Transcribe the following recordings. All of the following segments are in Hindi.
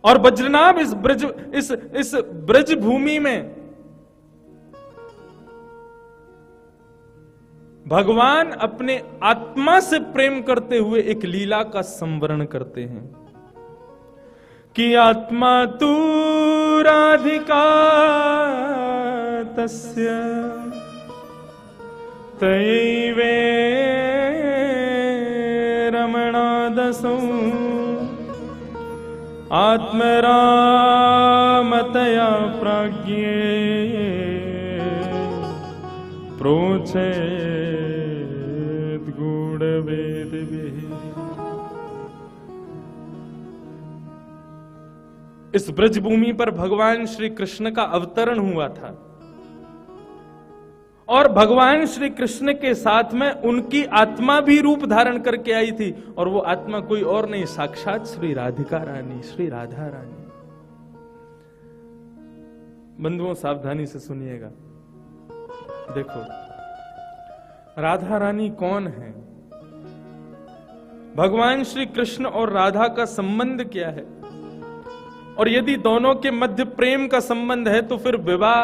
और बज्रनाभ इस ब्रज भूमि में भगवान अपने आत्मा से प्रेम करते हुए एक लीला का संवरण करते हैं कि आत्मा तू राधिका तस्य तयैवे रमणादसौ आत्मरामतया प्राज्ञे प्रोचेत गूढ़वेदिभिः। इस ब्रजभूमि पर भगवान श्री कृष्ण का अवतरण हुआ था और भगवान श्री कृष्ण के साथ में उनकी आत्मा भी रूप धारण करके आई थी और वो आत्मा कोई और नहीं, साक्षात श्री राधिका रानी, श्री राधा रानी। बंधुओं सावधानी से सुनिएगा। देखो राधा रानी कौन है, भगवान श्री कृष्ण और राधा का संबंध क्या है, और यदि दोनों के मध्य प्रेम का संबंध है तो फिर विवाह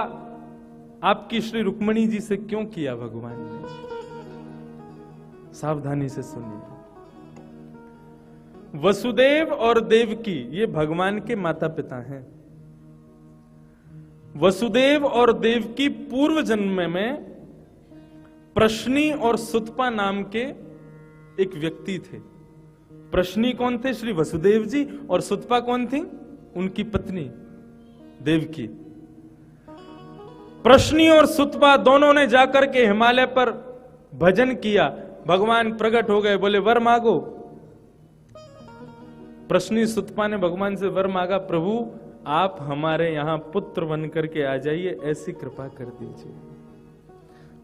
आपकी श्री रुक्मिणी जी से क्यों किया भगवान ने? सावधानी से सुनिए। वसुदेव और देवकी ये भगवान के माता पिता हैं। वसुदेव और देवकी पूर्व जन्म में प्रश्नी और सुतपा नाम के एक व्यक्ति थे। प्रश्नी कौन थे? श्री वसुदेव जी। और सुतपा कौन थी? उनकी पत्नी देवकी। प्रश्नी और सुतपा दोनों ने जाकर के हिमालय पर भजन किया। भगवान प्रकट हो गए, बोले वर मांगो। प्रश्नी सुतपा ने भगवान से वर मांगा, प्रभु आप हमारे यहां पुत्र बन करके आ जाइए, ऐसी कृपा कर दीजिए।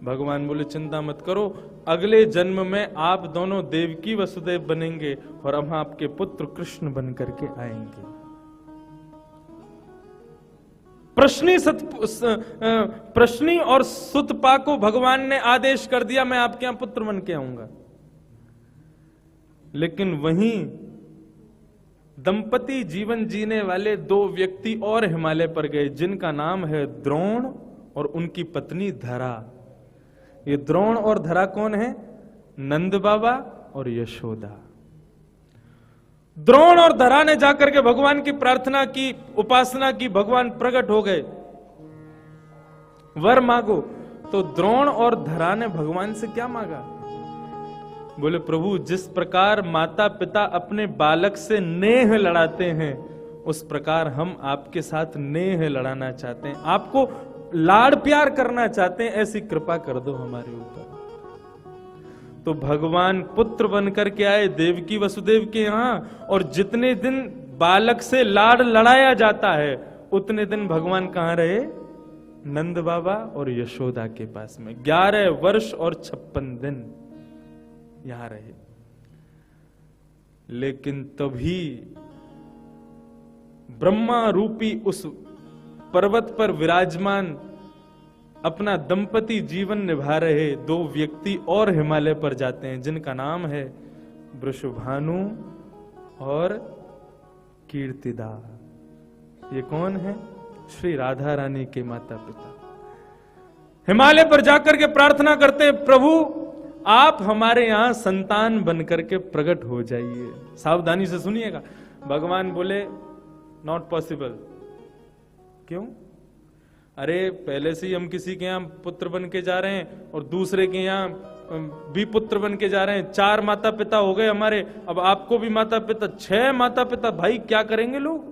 भगवान बोले चिंता मत करो, अगले जन्म में आप दोनों देवकी वसुदेव बनेंगे और हम आपके पुत्र कृष्ण बन करके आएंगे। प्रश्नी और सुतपा को भगवान ने आदेश कर दिया मैं आपके यहां पुत्र बन के आऊंगा। लेकिन वहीं दंपति जीवन जीने वाले दो व्यक्ति और हिमालय पर गए, जिनका नाम है द्रोण और उनकी पत्नी धरा। ये द्रोण और धरा कौन है? नंद बाबा और यशोदा। द्रोण और धरा ने जाकर के भगवान की प्रार्थना की, उपासना की, भगवान प्रकट हो गए, वर मांगो। तो द्रोण और धरा ने भगवान से क्या मांगा? बोले प्रभु जिस प्रकार माता पिता अपने बालक से नेह लड़ाते हैं उस प्रकार हम आपके साथ नेह लड़ाना चाहते हैं, आपको लाड़ प्यार करना चाहते हैं, ऐसी कृपा कर दो हमारे ऊपर। तो भगवान पुत्र बनकर के आए देवकी वसुदेव के यहां, और जितने दिन बालक से लाड़ लड़ाया जाता है उतने दिन भगवान कहां रहे? नंद बाबा और यशोदा के पास में। 11 वर्ष और 56 दिन यहां रहे। लेकिन तभी ब्रह्मा रूपी उस पर्वत पर विराजमान अपना दंपति जीवन निभा रहे दो व्यक्ति और हिमालय पर जाते हैं, जिनका नाम है वृषभानु और कीर्तिदा। ये कौन है? श्री राधा रानी के माता पिता। हिमालय पर जाकर के प्रार्थना करते हैं प्रभु आप हमारे यहां संतान बनकर के प्रकट हो जाइए। सावधानी से सुनिएगा। भगवान बोले नॉट पॉसिबल। क्यों? अरे पहले से ही हम किसी के यहां पुत्र बन के जा रहे हैं और दूसरे के यहां भी पुत्र बन के जा रहे हैं, 4 माता पिता हो गए हमारे, अब आपको भी माता पिता, 6 माता पिता। भाई क्या करेंगे लोग?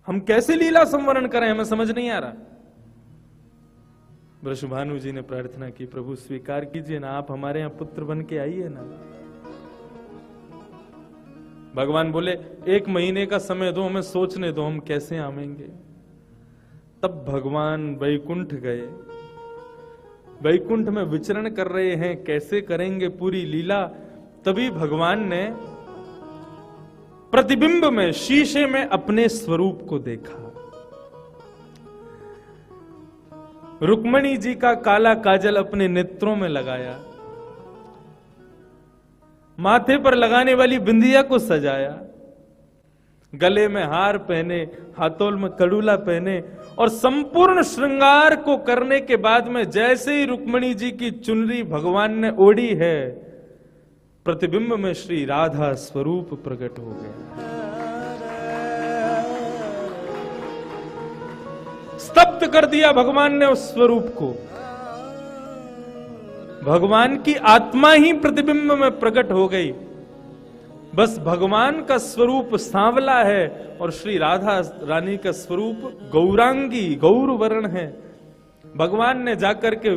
हम कैसे लीला संवरण करें? हमें समझ नहीं आ रहा। वृषभानु जी ने प्रार्थना की प्रभु स्वीकार कीजिए ना, आप हमारे यहां पुत्र बन के आइए ना। भगवान बोले 1 महीने का समय दो, हमें सोचने दो हम कैसे आवेंगे। तब भगवान वैकुंठ गए, वैकुंठ में विचरण कर रहे हैं, कैसे करेंगे पूरी लीला। तभी भगवान ने प्रतिबिंब में शीशे में अपने स्वरूप को देखा। रुक्मिणी जी का काला काजल अपने नेत्रों में लगाया, माथे पर लगाने वाली बिंदिया को सजाया, गले में हार पहने, हाथों में कड़ूला पहने, और संपूर्ण श्रृंगार को करने के बाद में जैसे ही रुक्मिणी जी की चुनरी भगवान ने ओढ़ी है, प्रतिबिंब में श्री राधा स्वरूप प्रकट हो गया। स्तब्ध कर दिया भगवान ने उस स्वरूप को। भगवान की आत्मा ही प्रतिबिंब में प्रकट हो गई। बस भगवान का स्वरूप सांवला है और श्री राधा रानी का स्वरूप गौरांगी, गौर वर्ण है। भगवान ने जाकर के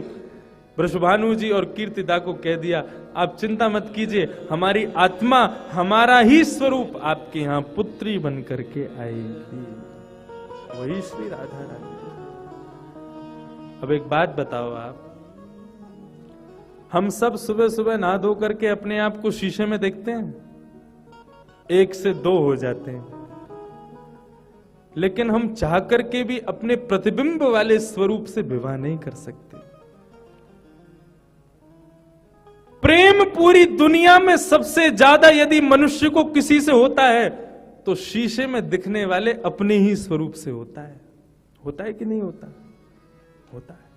वृषभानु जी और कीर्तिदा को कह दिया, आप चिंता मत कीजिए, हमारी आत्मा, हमारा ही स्वरूप आपके यहां पुत्री बन करके आएगी। वही श्री राधा रानी। अब एक बात बताओ आप, हम सब सुबह सुबह नहा धो करके अपने आप को शीशे में देखते हैं, 1 से 2 हो जाते हैं, लेकिन हम चाह करके भी अपने प्रतिबिंब वाले स्वरूप से विवाह नहीं कर सकते। प्रेम पूरी दुनिया में सबसे ज्यादा यदि मनुष्य को किसी से होता है तो शीशे में दिखने वाले अपने ही स्वरूप से होता है। होता है कि नहीं होता? होता है।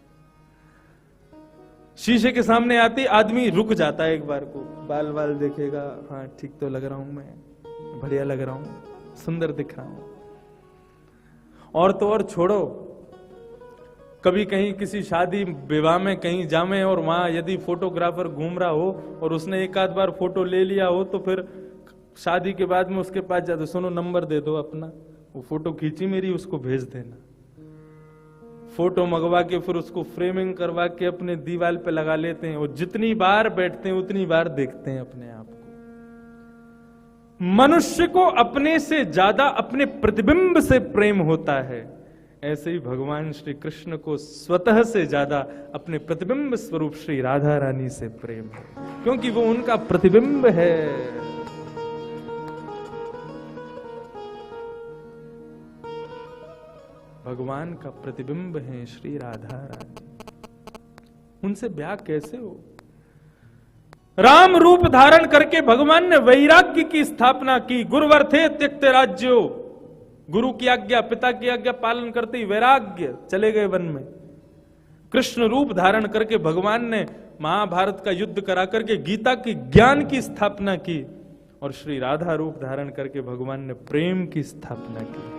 शीशे के सामने आते आदमी रुक जाता है, एक बार को बाल बाल देखेगा, हाँ ठीक तो लग रहा हूं मैं, बढ़िया लग रहा हूं, सुंदर दिख रहा हूं। और तो और छोड़ो, कभी कहीं किसी शादी विवाह में कहीं जामे और वहां यदि फोटोग्राफर घूम रहा हो और उसने एक आध बार फोटो ले लिया हो तो फिर शादी के बाद में उसके पास जाते, सुनो नंबर दे दो अपना, वो फोटो खींची मेरी, उसको भेज देना। फोटो मंगवा के फिर उसको फ्रेमिंग करवा के अपने दीवार पे लगा लेते हैं। वो जितनी बार बैठते हैं उतनी बार देखते हैं अपने आप को। मनुष्य को अपने से ज्यादा अपने प्रतिबिंब से प्रेम होता है। ऐसे ही भगवान श्री कृष्ण को स्वतः से ज्यादा अपने प्रतिबिंब स्वरूप श्री राधा रानी से प्रेम है, क्योंकि वो उनका प्रतिबिंब है। भगवान का प्रतिबिंब है श्री राधा रानी। उनसे ब्याह कैसे हो? राम रूप धारण करके भगवान ने वैराग्य की स्थापना की। गुरुवर थे त्यक्त राज्यो, गुरु की आज्ञा, पिता की आज्ञा पालन करते ही वैराग्य, चले गए वन में। कृष्ण रूप धारण करके भगवान ने महाभारत का युद्ध करा करके गीता की ज्ञान की स्थापना की, और श्री राधा रूप धारण करके भगवान ने प्रेम की स्थापना की।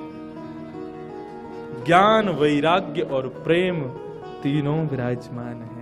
ज्ञान, वैराग्य और प्रेम तीनों विराजमान है।